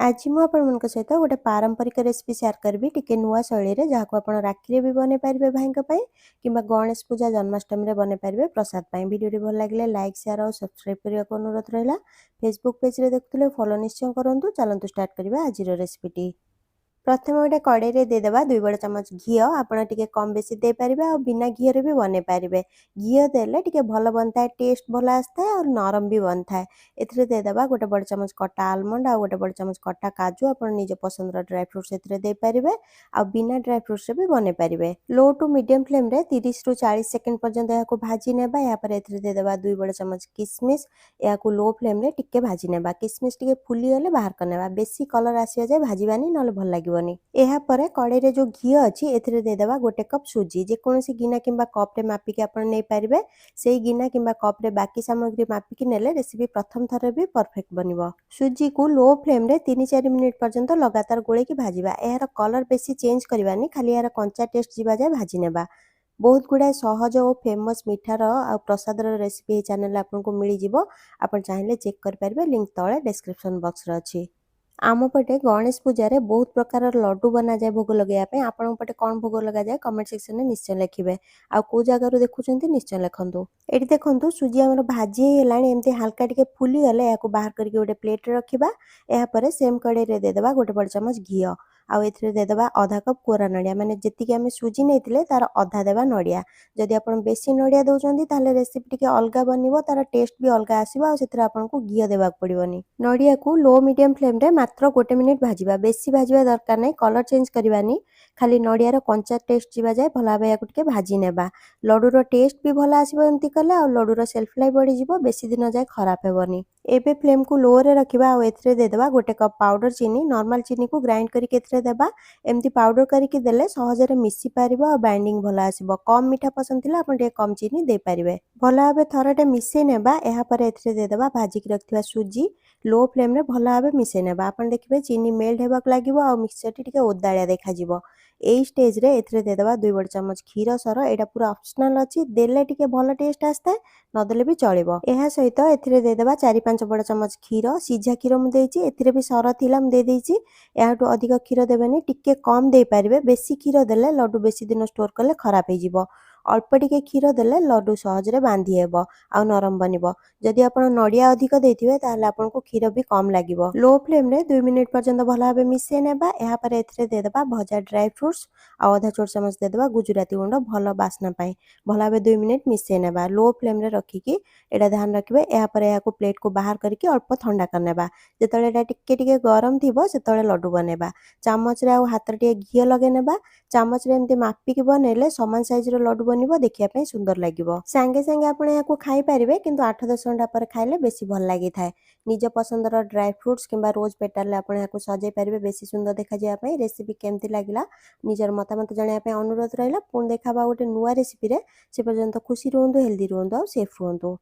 आज मु आपन सहित गोटे पारंपरिक रेसिपी शेयर करबी टिके नुआ शैली रे जहाको आपण राखी भी बने पारिबे भाईंक पई किबा गणेश पूजा जन्माष्टमी रे बने पारिबे प्रसाद पई। वीडियो रे भल लागले लाइक शेयर और सब्सक्राइब करिया को अनुरोध रहला। फेसबुक पेज रे देखथले फॉलो निश्चय करंतु। चलंतु स्टार्ट करबा आज रो रेसिपी। प्रथम गोटे कड़े रे दे देबा 2 बड़ चम्मच घी। आपण टिके कम बेसी दे पारिबे और बिना घी रे भी बने पारिबे। घी देले टिके भल बनता है, टेस्ट भल आस्ता है और नरम भी बनता है। एथिरे दे देबा गोटे बड़ चम्मच कटा आलमंड और गोटे बड़ चम्मच कटा काजू। आपण निज पसंद रो ड्राई फ्रूट्स एथिरे दे पारिबे और बिना ड्राई फ्रूट्स रे भी बने पारिबे। लो टू मीडियम फ्लेम रे 30 रु 40 सेकंड पर्यंत याको भाजी नेबा। या पर एथिरे दे देबा 2 बड़ चम्मच किशमिश। याको लो फ्लेम रे टिके भाजी नेबा। किशमिश टिके फुली गले बाहर करनेबा। बेसी कलर आसीया जाय भाजीबानी नले भल लागिबो। एहा परे कड़े रे जो घी अछि एथिरे दे देबा गोटे कप सुजी। जे कोनोसी गिना किंबा कप रे मापी के आपण नै पारिबे। सेही गिना किंबा कप रे बाकी सामग्री मापी के नेले रेसिपी प्रथम थरे भी परफेक्ट बनिबो। सुजी को लो फ्लेम रे 3-4 मिनिट पर्यंत लगातार गोळे की भाजीबा। एहार कलर बेसी चेंज करबानी, खाली यार कंचा टेस्ट जिबा जाय भाजी नेबा। बहुत गुडा सहज और फेमस मिठार और प्रसाद रेसिपी चैनल आपको मिल जिवो। आपण चाहिले चेक कर पारिबे, लिंक तळे डिस्क्रिप्शन बॉक्स रे अछि। आम पटे गणेश पूजा रे बहुत प्रकार लड्डू बना जाए भोग लगे। आपण पटे कौन भोग लगा जाए कमेंट सेक्शन में निश्चय लिखिबे। आ को जगार देखुचंती निश्चय लिखंतु। एठी देखंतु सुजी हमर भाजी हेलाणी एमती हल्का टिके फुली गले याको बाहर करके गोटे प्लेट रे रखिबा। एहा परे सेम कड़े रे दे देबा गोटे बड़ चम्मच घी। आउ एथिरे दे देबा आधा कप कोरा नडिया, माने जेतिके हमें सुजी नेतिले तार आधा देबा नडिया। जदि आपण बेसी नडिया दउचंती ताले रेसिपी टिके अलगा बनिबो, तार टेस्ट भी अलगा आसीबो। आ सेथिरे आपनको घी देबा पड़िबोनी। नडिया को लो मीडियम फ्लेम रे मात्र 1 मिनिट भाजीबा। बेसी भाजीबा दरकार नै, कलर चेंज करबानी। खाली नडिया रो कंचा टेस्ट जिबा जाय भला भाबे याको टिके भाजी नेबा। लड्डू रो टेस्ट भी भला आसीबो एमती कले। आ लड्डू रो सेल्फ लाइफ बढ़ी जिवो, बेसी दिन जाय खराब हेबोनी। एबे फ्लेम को लो रे रखिबा। आ एथिरे दे देबा गोटे कप पाउडर चीनी। नॉर्मल चीनी को ग्राइंड करके एथिरे देबा। एमती पाउडर करके देले सहज रे मिसी पारिबो और बाइंडिंग भला आसीबो। कम मीठा पसंद थिला आपण टिके कम चीनी दे पारिबे। भला भाबे थरटे मिसे नेबा। एहा पर एथिरे दे देबा भाजी के रखथिबा सुजी। लो फ्लेम रे भला भाबे मिसे नेबा। आपण देखिबे चीनी मेल्ट हेबाक लागिबो और मिक्सचर टी टिके ओदाळिया देखा जिवो। एई स्टेज रे एथिरे दे देबा 2 बड़ चम्मच क्षीर सर। एटा पूरा ऑप्शनल अछि, देले टिके भलो टेस्ट आस्ते, न देले भी चलिबो। एहा सहित एथिरे दे देबा 4-5 बड़ चम्मच क्षीर। सीझा क्षीर मु देइछि, एथिरे भी सर थिला मु दे देइछि। एहाटु अधिक क्षीर देबेनी, टिके कम दे पारिबे। बेसी क्षीर देले लड्डू बेसी दिन स्टोर करले खराब हे जिवो। अल्प टिके क्षीर देले लड्डू सहज रे बांधी हेबो आ नरम बनिबो। जदि आपण नडिया अधिक देथिबे ताहले आपनको क्षीर भी कम लागिबो। लो फ्लेम रे 2 मिनिट पर्यंत भला भाबे मिसे नेबा। एहा पर एथिरे दे देबा भजा ड्राई फ्रूट्स आ आधा छोट चम्मच दे देबा गुजराती गुंड भलो बासना पाई। भला भाबे 2 मिनिट मिसे नेबा। लो फ्लेम रे रखिकी एटा ध्यान रखिबे। एहा पर याको प्लेट को बाहर करके अल्प ठंडा करनेबा। जेतळे एटा टिके टिके गरम थिबो सेतळे लड्डू बनेबा। चामच रे आ हाथ रे टिके घी लगे नेबा। चामच रे एमती मापी के बनेले समान साइज रो लड्डू बनिबो, देखिया पई सुंदर लागिबो। सांगे सांगे आपण याको खाई पारिबे, किंतु 8-10 घंटा पर खाइले बेसी भल लागि थाए। निज पसंद रो ड्राई फ्रूट्स किंबा रोज पेटल ले आपण याको सजाई पारिबे बेसी सुंदर देखा जिया पई। रेसिपी केमती लागिला निजर मतामत जणाया पई अनुरोध रहला। पुन देखाबा गोटे नुआ रेसिपी रे। से पर्यंत खुशी रहंतु, हेल्दी रहंतु और सेफ रहंतु।